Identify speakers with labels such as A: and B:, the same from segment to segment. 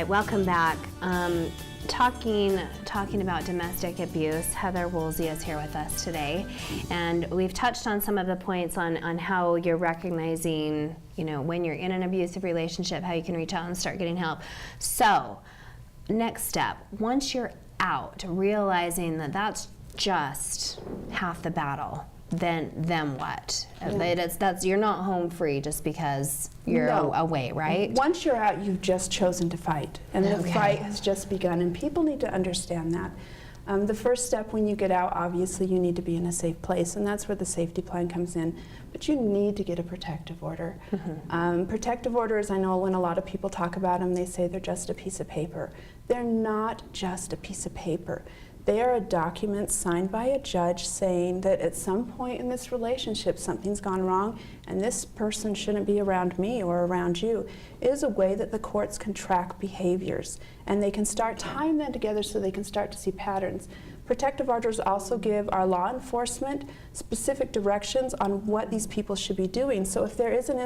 A: right, welcome back. Talking about domestic abuse, Heather Woolsey is here with us today, and we've touched on some of the points on how you're recognizing, when you're in an abusive relationship, how you can reach out and start getting help. So, next step, once you're out, realizing that that's just half the battle, then what? Yeah. You're not home free just because you're away, right?
B: Once you're out, you've just chosen to fight, and the fight has just begun, and people need to understand that. The first step when you get out, obviously you need to be in a safe place, and that's where the safety plan comes in, but you need to get a protective order. Mm-hmm. Protective orders, I know when a lot of people talk about them, they say they're just a piece of paper. They're not just a piece of paper. They are a document signed by a judge saying that at some point in this relationship something's gone wrong and this person shouldn't be around me or around you. It is a way that the courts can track behaviors, and they can start tying them together so they can start to see patterns. Protective orders also give our law enforcement specific directions on what these people should be doing. So if there is an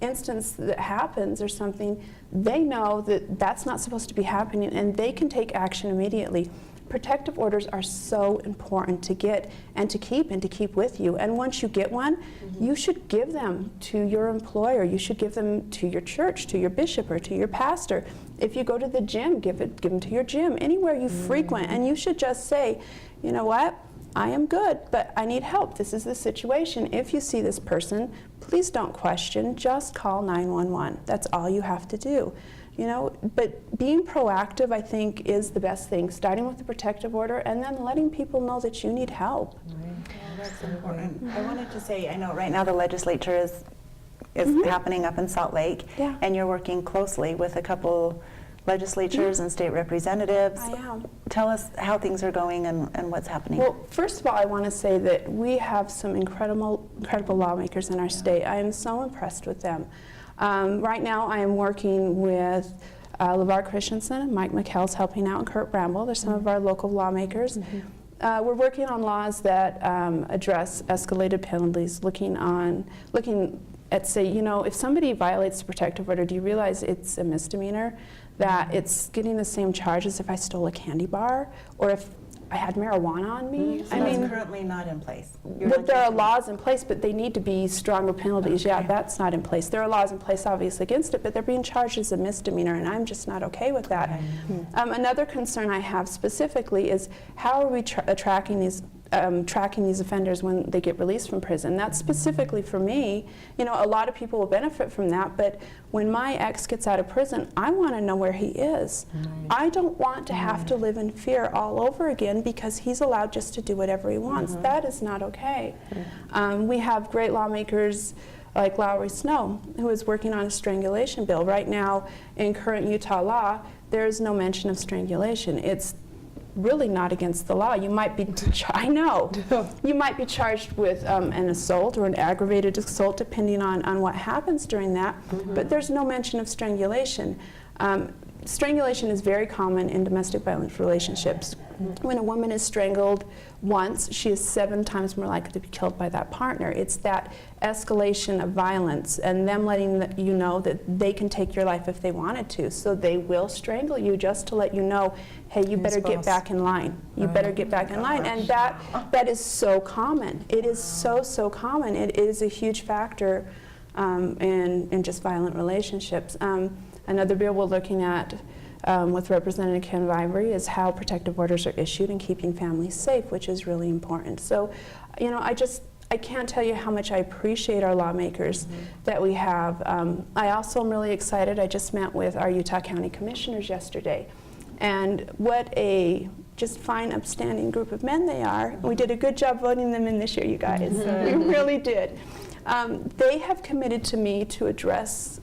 B: instance that happens or something, they know that that's not supposed to be happening, and they can take action immediately. Protective orders are so important to get and to keep with you. And once you get one, you should give them to your employer. You should give them to your church, to your bishop, or to your pastor. If you go to the gym, give them to your gym, anywhere you frequent. And you should just say, you know what? I am good, but I need help. This is the situation. If you see this person, please don't question. Just call 911. That's all you have to do. But being proactive, I think, is the best thing, starting with the protective order and then letting people know that you need help.
C: Well, that's important. I wanted to say, I know right now the legislature is happening up in Salt Lake, and you're working closely with a couple legislatures and state representatives.
B: I am.
C: Tell us how things are going and what's happening.
B: Well, first of all, I want to say that we have some incredible lawmakers in our state. I am so impressed with them. Right now I am working with LeVar Christensen, Mike McKell's helping out, and Kurt Bramble. They're some of our local lawmakers. We're working on laws that address escalated penalties, looking at, say, if somebody violates the protective order, do you realize it's a misdemeanor? That it's getting the same charge as if I stole a candy bar or if I had marijuana on me.
C: So that's currently not in place.
B: But there are laws in place, but they need to be stronger penalties. Okay. Yeah, that's not in place. There are laws in place, obviously, against it, but they're being charged as a misdemeanor, and I'm just not okay with that. Okay. Another concern I have specifically is how are we tracking these offenders when they get released from prison? That's specifically for me. A lot of people will benefit from that, but when my ex gets out of prison, I want to know where he is. I don't want to have to live in fear all over again because he's allowed just to do whatever he wants. That is not okay. We have great lawmakers like Lowry Snow, who is working on a strangulation bill. Right now, in current Utah law, there is no mention of strangulation. It's really not against the law. You might be, I know, you might be charged with an assault or an aggravated assault depending on what happens during that, but there's no mention of strangulation. Strangulation is very common in domestic violence relationships. When a woman is strangled once, she is 7 times more likely to be killed by that partner. It's that escalation of violence and them letting you know that they can take your life if they wanted to. So they will strangle you just to let you know, hey, you better get back in line. You better get back in line. And that is so common. It is so common. It is a huge factor in just violent relationships. Another bill we're looking at with Representative Ken Vivery is how protective orders are issued and keeping families safe, which is really important. So, I can't tell you how much I appreciate our lawmakers that we have. I also am really excited. I just met with our Utah County Commissioners yesterday, and what a just fine, upstanding group of men they are. We did a good job voting them in this year, you guys. We really did. They have committed to me to address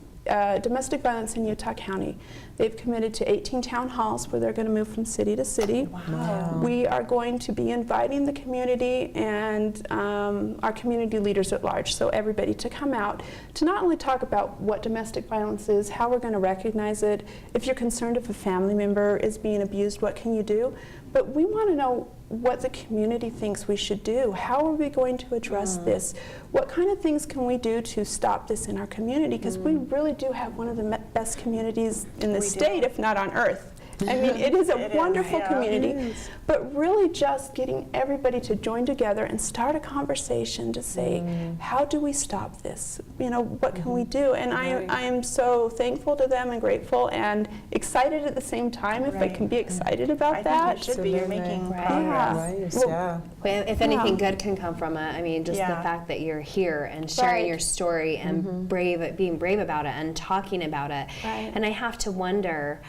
B: domestic violence in Utah County. They've committed to 18 town halls where they're going to move from city to city. Wow. We are going to be inviting the community and our community leaders at large, so everybody, to come out to not only talk about what domestic violence is, how we're going to recognize it, if you're concerned if a family member is being abused, what can you do, but we want to know what the community thinks we should do. How are we going to address this? What kind of things can we do to stop this in our community? Because we really do have one of the best communities in the state, if not on earth. I mean, it is a wonderful community, but really just getting everybody to join together and start a conversation to say, how do we stop this? You know, what can we do? And I am so thankful to them and grateful and excited at the same time, if I can be excited about that.
C: I think it should be. You're making progress.
A: Well, if anything good can come from it, I mean, just the fact that you're here and sharing your story and being brave about it and talking about it. And I have to wonder,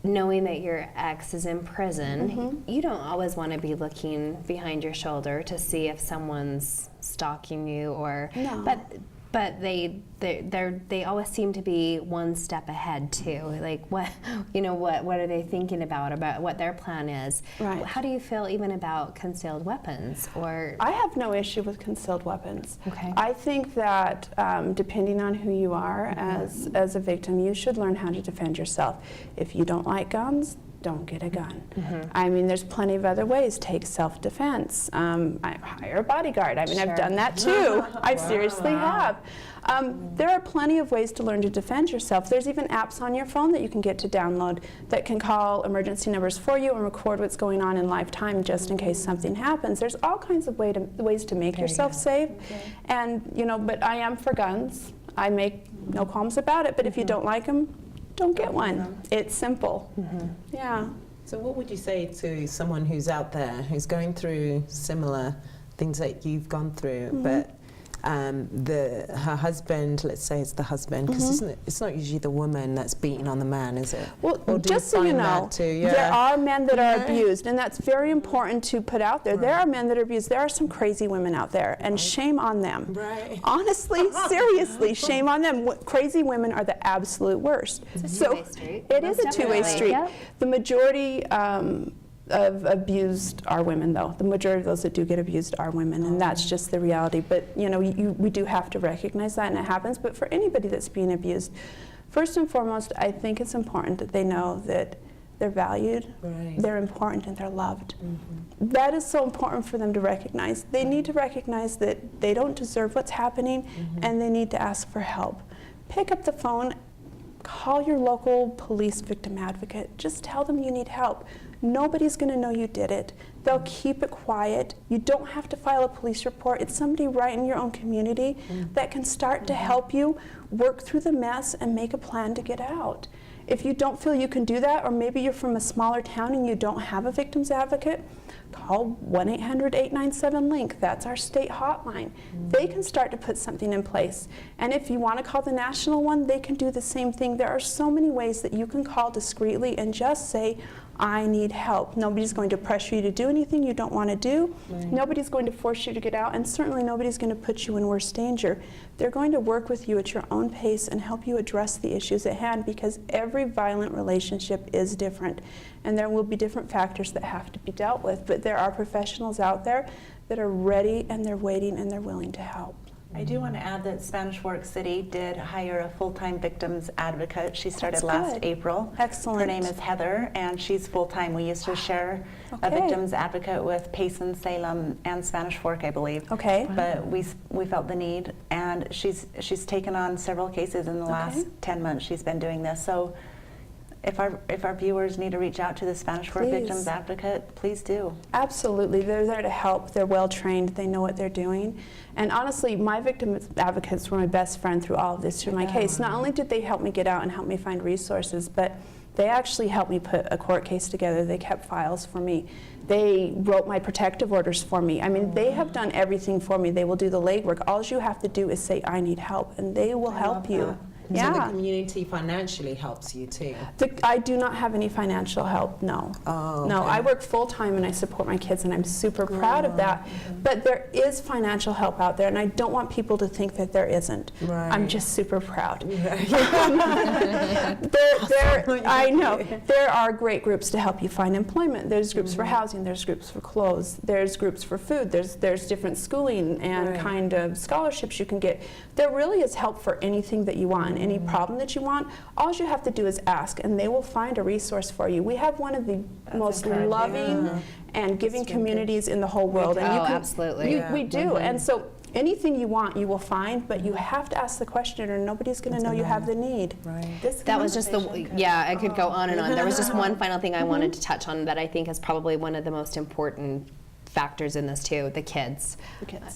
A: knowing that your ex is in prison, you don't always want to be looking behind your shoulder to see if someone's stalking you, or but they always seem to be one step ahead too. Like what are they thinking about what their plan is?
B: Right.
A: How do you feel even about concealed weapons? Or
B: I have no issue with concealed weapons.
A: Okay.
B: I think that depending on who you are as a victim, you should learn how to defend yourself. If you don't like guns, don't get a gun. I mean, there's plenty of other ways. Take self-defense. I hire a bodyguard. I mean, I've done that too. I seriously have. There are plenty of ways to learn to defend yourself. There's even apps on your phone that you can get to download that can call emergency numbers for you and record what's going on in live time just in case something happens. There's all kinds of ways to make yourself safe. And, you know, but I am for guns. I make no qualms about it, but if you don't like them, don't get one. It's simple. Yeah.
D: So what would you say to someone who's out there, who's going through similar things that you've gone through, but her husband, let's say it's the husband, because it's not usually the woman that's beating on the man, is it?
B: Well, just so you know, there are men that are abused, and that's very important to put out there. There are men that are abused. There are some crazy women out there, and shame on them. Honestly, seriously, shame on them. Crazy women are the absolute worst.
A: It's a two-way street.
B: It is a two-way street.
A: Yeah.
B: The majority of abused are women, though. The majority of those that do get abused are women, and that's just the reality. But you know, we do have to recognize that, and it happens. But for anybody that's being abused, first and foremost, I think it's important that they know that they're valued, they're important, and they're loved. That is so important for them to recognize. They need to recognize that they don't deserve what's happening, and they need to ask for help. Pick up the phone, call your local police victim advocate. Just tell them you need help. Nobody's going to know you did it. They'll keep it quiet. You don't have to file a police report. It's somebody right in your own community that can start to help you work through the mess and make a plan to get out. If you don't feel you can do that, or maybe you're from a smaller town and you don't have a victim's advocate, call 1-800-897-LINK. That's our state hotline. They can start to put something in place. And if you want to call the national one, they can do the same thing. There are so many ways that you can call discreetly and just say, I need help. Nobody's going to pressure you to do anything you don't want to do. Nobody's going to force you to get out, and certainly nobody's going to put you in worse danger. They're going to work with you at your own pace and help you address the issues at hand, because every violent relationship is different, and there will be different factors that have to be dealt with, but there are professionals out there that are ready, and they're waiting, and they're willing to help.
C: I do want to add that Spanish Fork City did hire a full-time victims advocate. She started last April.
B: Excellent.
C: Her name is Heather, and she's full-time. We used to share a victims advocate with Payson, Salem, and Spanish Fork, I believe. But we felt the need, and she's taken on several cases in the last 10 months. She's been doing this. So if our viewers need to reach out to the Spanish Fork Victims Advocate, please do.
B: Absolutely. They're there to help. They're well trained. They know what they're doing. And honestly, my victim advocates were my best friend through all of this, through my case. Not only did they help me get out and help me find resources, but they actually helped me put a court case together. They kept files for me. They wrote my protective orders for me. I mean, they have done everything for me. They will do the legwork. All you have to do is say, I need help, and they will help you.
D: So the community financially helps you too?
B: I do not have any financial help, no. No, I work full-time and I support my kids, and I'm super proud of that. But there is financial help out there, and I don't want people to think that there isn't. I'm just super proud. I know. There are great groups to help you find employment. There's groups for housing, there's groups for clothes, there's groups for food, there's different schooling and kind of scholarships you can get. There really is help for anything that you want. any problem that you want, all you have to do is ask, and they will find a resource for you. We have one of the most loving and giving communities in the whole world. And
A: absolutely.
B: We do. And so anything you want, you will find, but you have to ask the question, or nobody's going to know you have the need.
C: Right.
A: That was just I could go on and on. There was just one final thing I wanted to touch on that I think is probably one of the most important factors in this too, the kids.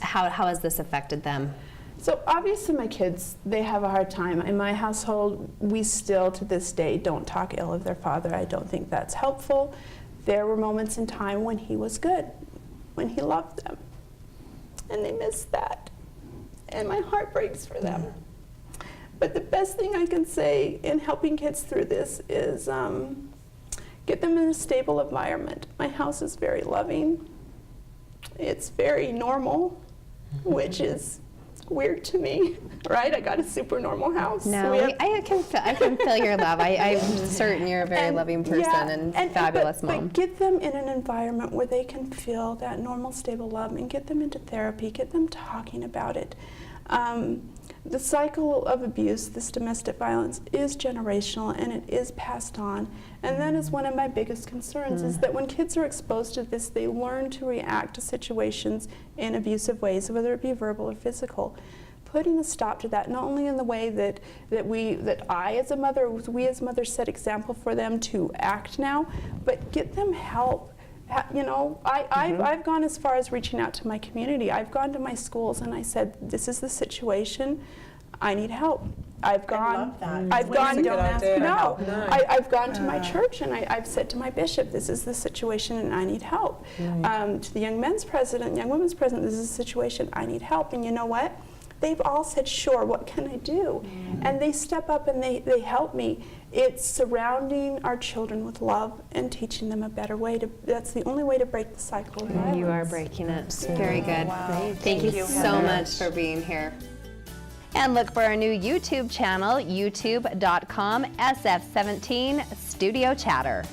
A: How has this affected them?
B: So obviously my kids, they have a hard time. In my household, we still to this day don't talk ill of their father. I don't think that's helpful. There were moments in time when he was good, when he loved them. And they miss that. And my heart breaks for them. But the best thing I can say in helping kids through this is get them in a stable environment. My house is very loving. It's very normal, which is weird to me, right? I got a super normal house.
A: No, I can feel your love. I'm certain you're a very loving person and fabulous mom.
B: But get them in an environment where they can feel that normal, stable love, and get them into therapy, get them talking about it. The cycle of abuse, this domestic violence, is generational and it is passed on. And that is one of my biggest concerns, is that when kids are exposed to this, they learn to react to situations in abusive ways, whether it be verbal or physical. Putting a stop to that, not only in the way that I as a mother, we as mothers set example for them to act now, but get them help. You know, I've gone as far as reaching out to my community. I've gone to my schools and I said, this is the situation, I need help. I've gone to my church and I've said to my bishop, this is the situation and I need help. To the young men's president, young women's president, this is the situation, I need help. And you know what? They've all said, sure, what can I do? And they step up and they help me. It's surrounding our children with love and teaching them a better way to, that's the only way to break the cycle of violence.
A: You are breaking it. Very good.
C: Wow.
A: Thank you so much for being here. And look for our new YouTube channel, youtube.com/SF17 Studio Chatter.